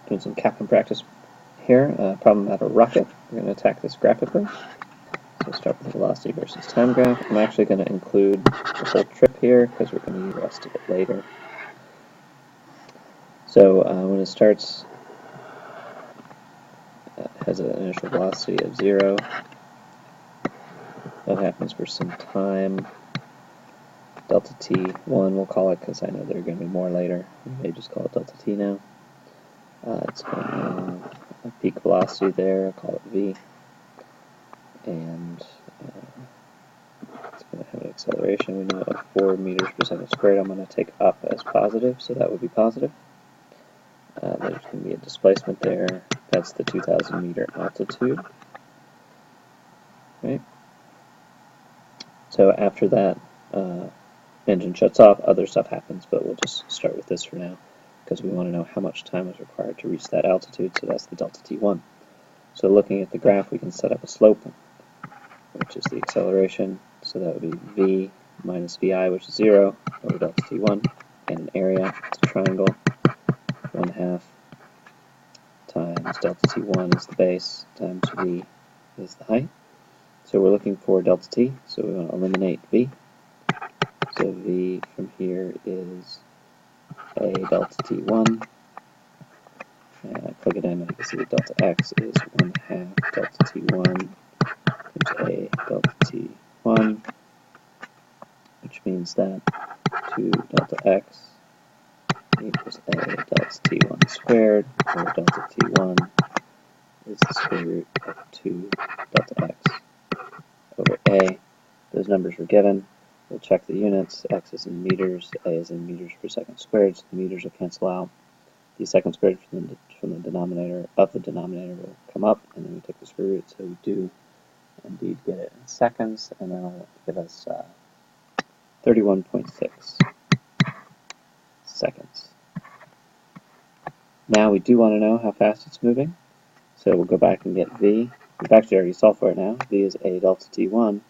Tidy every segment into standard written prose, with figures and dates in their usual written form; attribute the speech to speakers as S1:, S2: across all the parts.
S1: Doing some CAPM practice here. Problem about a rocket. We're going to attack this graphically. So start with the velocity versus time graph. I'm actually going to include the whole trip here because we're going to use the rest of it later. So when it starts, it has an initial velocity of 0. That happens for some time. Delta t1 we'll call it because I know there are going to be more later. We may just call it delta t now. It's going to have a peak velocity there, I'll call it v. And it's going to have an acceleration, we know, of 4 meters per second squared. I'm going to take up as positive, so that would be positive. There's going to be a displacement there. That's the 2,000 meter altitude. Right? So after that, engine shuts off, other stuff happens, but we'll just start with this for now because we want to know how much time is required to reach that altitude, so that's the delta t1. So looking at the graph, we can set up a slope, which is the acceleration, so that would be v minus vi, which is 0, over delta t1, and an area, it's a triangle, 1/2 times delta t1 is the base, times v is the height. So we're looking for delta t, so we want to eliminate v. So v from here is a delta t1, and I plug it in and you can see that delta x is 1/2 delta t1 times a delta t1, which means that 2 delta x equals a delta t1 squared, where delta t1 is the square root of 2 delta x over a. Those numbers were given. We'll check the units. X is in meters, a is in meters per second squared, so the meters will cancel out. The second squared from the denominator of the denominator will come up, and then we take the square root, so we do indeed get it in seconds, and that'll give us 31.6 seconds. Now we do want to know how fast it's moving, so we'll go back and get v. We've actually already solved for it now. V is a delta t1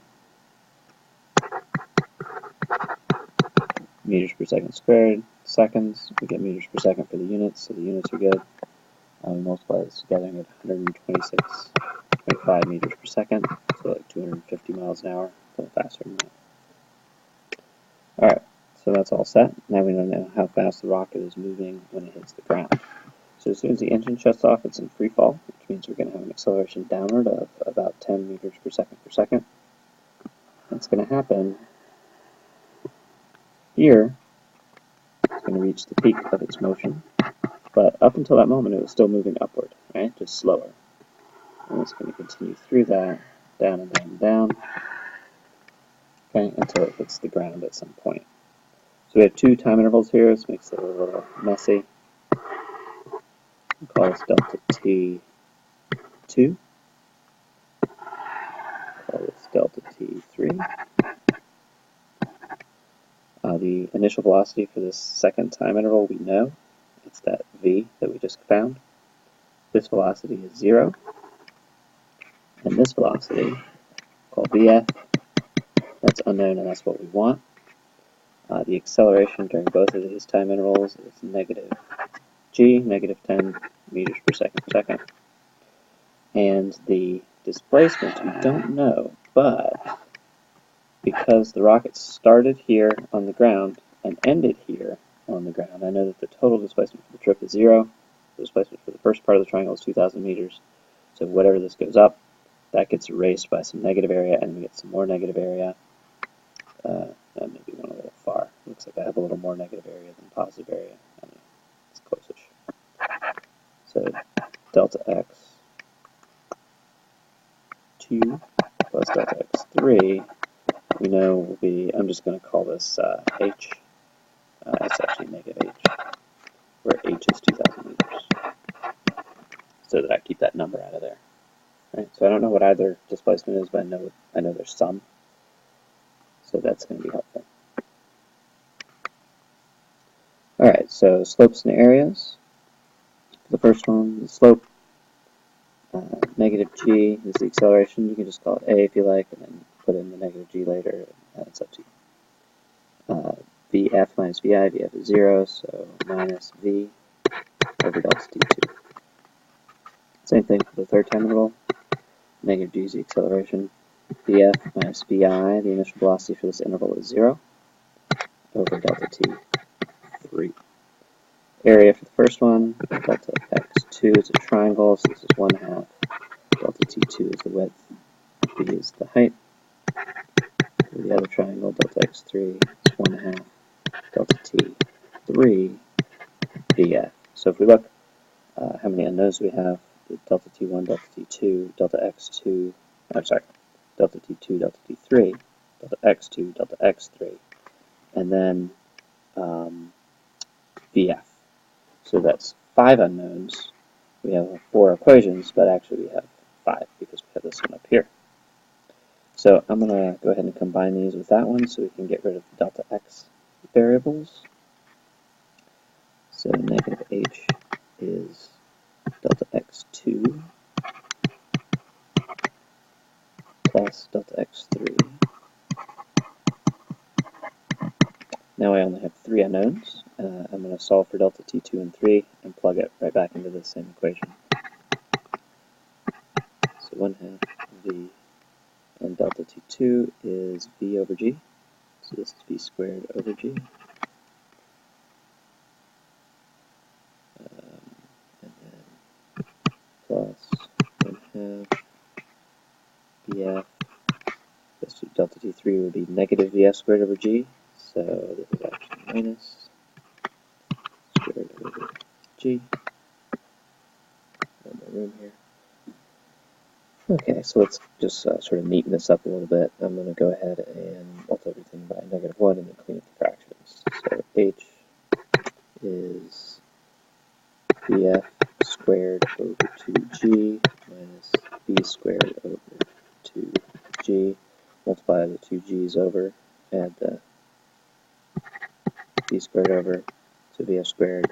S1: meters per second squared, seconds. We get meters per second for the units, so the units are good. We multiply this together and get 126.5 meters per second, so like 250 miles an hour, a little faster than that. Alright, so that's all set. Now we know how fast the rocket is moving when it hits the ground. So as soon as the engine shuts off, it's in free fall, which means we're going to have an acceleration downward of about 10 meters per second. That's going to happen here. It's going to reach the peak of its motion, but up until that moment it was still moving upward, right? Just slower. And it's going to continue through that, down and down and down, okay, until it hits the ground at some point. So we have 2 time intervals here, this makes it a little messy. We'll call this delta t2, call this delta t3. The initial velocity for this second time interval we know. It's that v that we just found. This velocity is 0. And this velocity, called vf, that's unknown and that's what we want. The acceleration during both of these time intervals is negative g, negative 10 meters per second. And the displacement we don't know, but because the rocket started here on the ground and ended here on the ground, I know that the total displacement for the trip is 0. The displacement for the first part of the triangle is 2,000 meters. So whatever this goes up, that gets erased by some negative area, and we get some more negative area. That maybe went a little far. Looks like I have a little more negative area than positive area. I mean, it's close-ish. So delta x2 plus delta x3, we know will be, I'm just going to call this h. It's actually negative h, where h is 2,000 meters. So that I keep that number out of there. Right? So I don't know what either displacement is, but I know there's some. So that's going to be helpful. Alright, so slopes and areas. The first one, the slope, negative g is the acceleration. You can just call it a if you like, and then put in the negative g later. It's up to you. Vf minus vi, vf is 0, so minus v over delta t2. Same thing for the third time interval. Negative g is the acceleration. Vf minus vi, the initial velocity for this interval is 0, over delta t 3. Area for the first one, delta x2 is a triangle, so this is 1/2. Delta t2 is the width, v is the height. For the other triangle, delta x3 is 1/2. Delta t3 vf. So if we look how many unknowns we have, delta t1, delta t2, delta x2, delta t2, delta t3, delta x2, delta x3, and then vf. So that's 5 unknowns. We have 4 equations, but actually we have 5 because we have this one up here. So I'm going to go ahead and combine these with that one so we can get rid of the delta x variables. So negative h is delta x2 plus delta x3. Now I only have 3 unknowns. I'm going to solve for delta t2 and 3 and plug it right back into the same equation. So 1/2 v, and delta t2 is v over g. So this is v squared over g. And then plus 1/2 vf. This delta t3 would be negative vf squared over g. So this is actually minus squared over g. No more room here. Okay, so let's just sort of neaten this up a little bit. I'm going to go ahead and multiply everything by -1 and then clean up the fractions. So h is vf squared over 2g minus v squared over 2g. Multiply the 2g's over, add the v squared over, so vf squared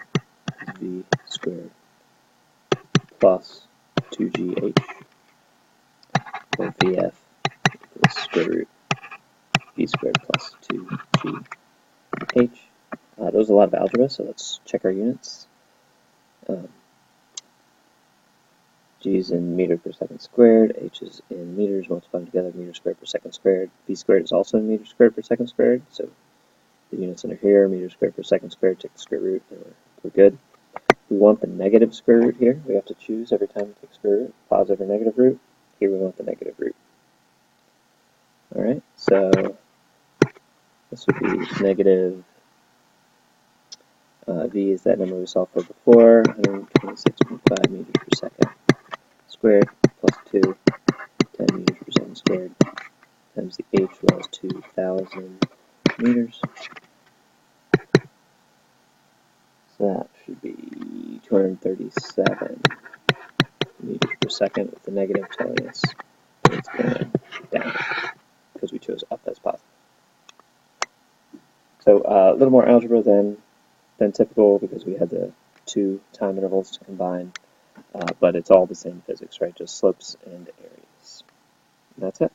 S1: is v squared plus 2gh, or vf equals square root v squared plus 2gh. There was a lot of algebra, so let's check our units. G is in meters per second squared, h is in meters, multiply them together, meters squared per second squared. V squared is also in meters squared per second squared, so the units under here, meters squared per second squared, take the square root, and we're good. We want the negative square root here. We have to choose every time we take square root, positive or negative root. Here we want the negative root. Alright, so this would be negative, v is that number we solved for before, 126.5 meters per second squared plus 2, 10 meters per second squared, times the h was 2,000 meters. So that should be 237 meters per second, with the negative telling us that it's going down because we chose up as positive. So a little more algebra than typical because we had the 2 time intervals to combine, but it's all the same physics, right? Just slopes and areas. And that's it.